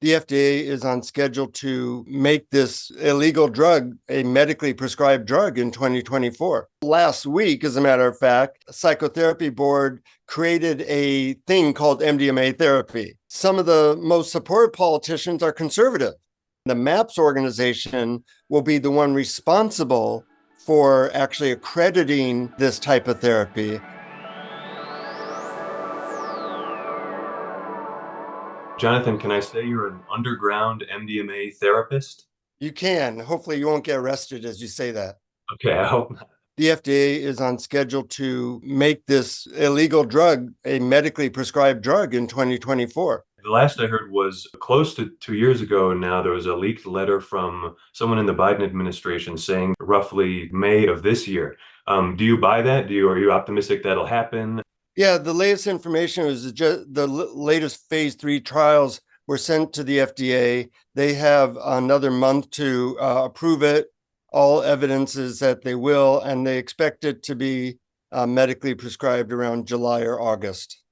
The FDA is on schedule to make this illegal drug a medically prescribed drug in 2024. Last week, as a matter of fact, a psychotherapy board created a thing called MDMA therapy. Some of the most supported politicians are conservative. The MAPS organization will be the one responsible for actually accrediting this type of therapy. Jonathan, can I say you're an underground MDMA therapist? You can. Hopefully, you won't get arrested as you say that. Okay, I hope not. The FDA is on schedule to make this illegal drug a medically prescribed drug in 2024. The last I heard was close to 2 years ago now, there was a leaked letter from someone in the Biden administration saying roughly May of this year. Do you buy that? Are you optimistic that'll happen? Yeah, the latest information was just the latest phase 3 trials were sent to the FDA. They have another month to approve it. All evidence is that they will, and they expect it to be medically prescribed around July or August.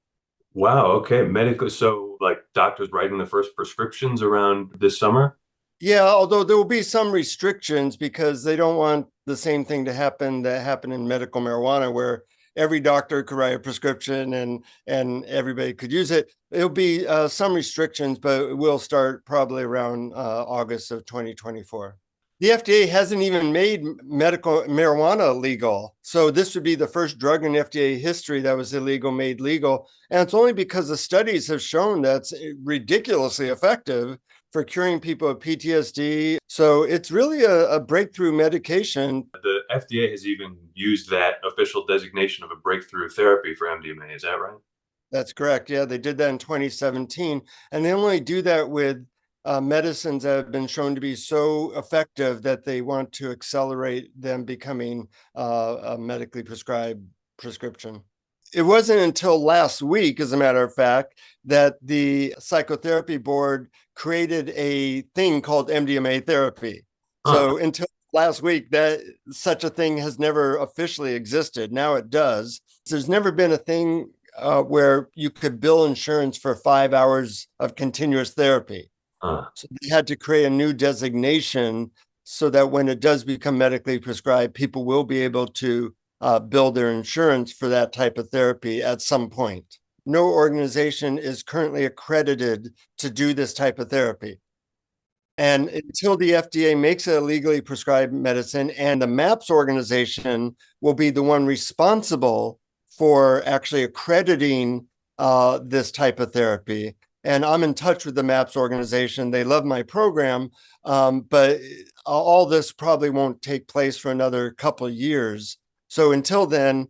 Wow, okay. Medical, so like doctors writing the first prescriptions around this summer? Yeah, although there will be some restrictions because they don't want the same thing to happen that happened in medical marijuana, where every doctor could write a prescription and everybody could use it. It'll be some restrictions, but it will start probably around August of 2024. The FDA hasn't even made medical marijuana legal. So this would be the first drug in FDA history that was illegal made legal. And it's only because the studies have shown that's ridiculously effective for curing people with PTSD. So it's really a breakthrough medication. The FDA has even used that official designation of a breakthrough therapy for MDMA. Is that right? That's correct. Yeah, they did that in 2017. And they only do that with medicines that have been shown to be so effective that they want to accelerate them becoming a medically prescribed prescription. It wasn't until last week, as a matter of fact, that the psychotherapy board created a thing called MDMA therapy. Huh. So until last week, that such a thing has never officially existed. Now it does. There's never been a thing where you could bill insurance for 5 hours of continuous therapy. Huh. So they had to create a new designation so that when it does become medically prescribed, people will be able to bill their insurance for that type of therapy at some point. No organization is currently accredited to do this type of therapy. And until the FDA makes it a legally prescribed medicine, and the MAPS organization will be the one responsible for actually accrediting this type of therapy. And I'm in touch with the MAPS organization. They love my program, but all this probably won't take place for another couple of years. So until then,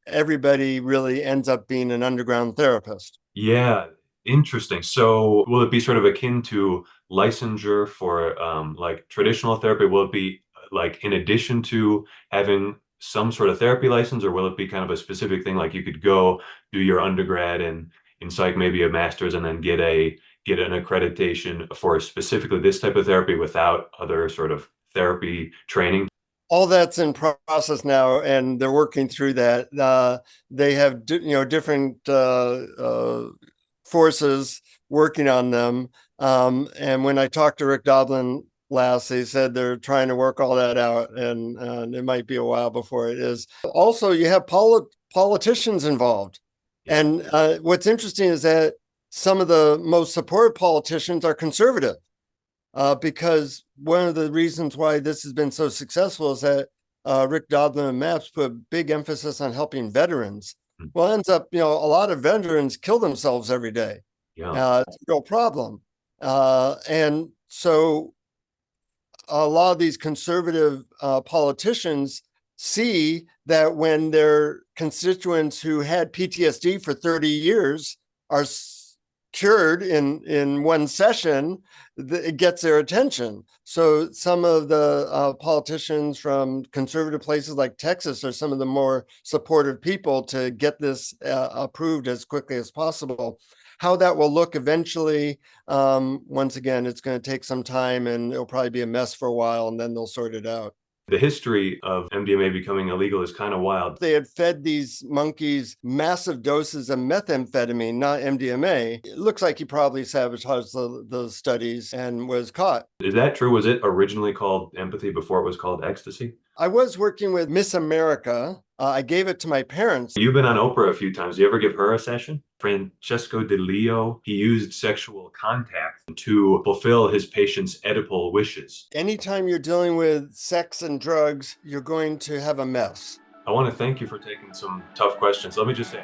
everybody really ends up being an underground therapist. Yeah, interesting. So will it be sort of akin to licensure for like traditional therapy? Will it be like in addition to having some sort of therapy license, or will it be kind of a specific thing like you could go do your undergrad and in psych, maybe a master's, and then get an accreditation for specifically this type of therapy without other sort of therapy training? All that's in process now, and they're working through that. They have different forces working on them. And when I talked to Rick Doblin last, he said they're trying to work all that out, and it might be a while before it is. Also, you have politicians involved. Yeah. And what's interesting is that some of the most supported politicians are conservative, because one of the reasons why this has been so successful is that Rick Doblin and MAPS put a big emphasis on helping veterans. Hmm. Well, it ends up, a lot of veterans kill themselves every day. Yeah. It's a real problem. And so a lot of these conservative politicians see that when their constituents who had PTSD for 30 years are cured in one session, it gets their attention. So some of the politicians from conservative places like Texas are some of the more supportive people to get this approved as quickly as possible. How that will look eventually, once again, it's going to take some time, and it'll probably be a mess for a while, and then they'll sort it out. The history of MDMA becoming illegal is kind of wild. They had fed these monkeys massive doses of methamphetamine, not MDMA. It looks like he probably sabotaged the studies and was caught. Is that true? Was it originally called empathy before it was called ecstasy? I was working with Miss America. I gave it to my parents. You've been on Oprah a few times. Do you ever give her a session? Francesco De Leo, he used sexual contact to fulfill his patient's Oedipal wishes. Anytime you're dealing with sex and drugs, you're going to have a mess. I want to thank you for taking some tough questions. Let me just say,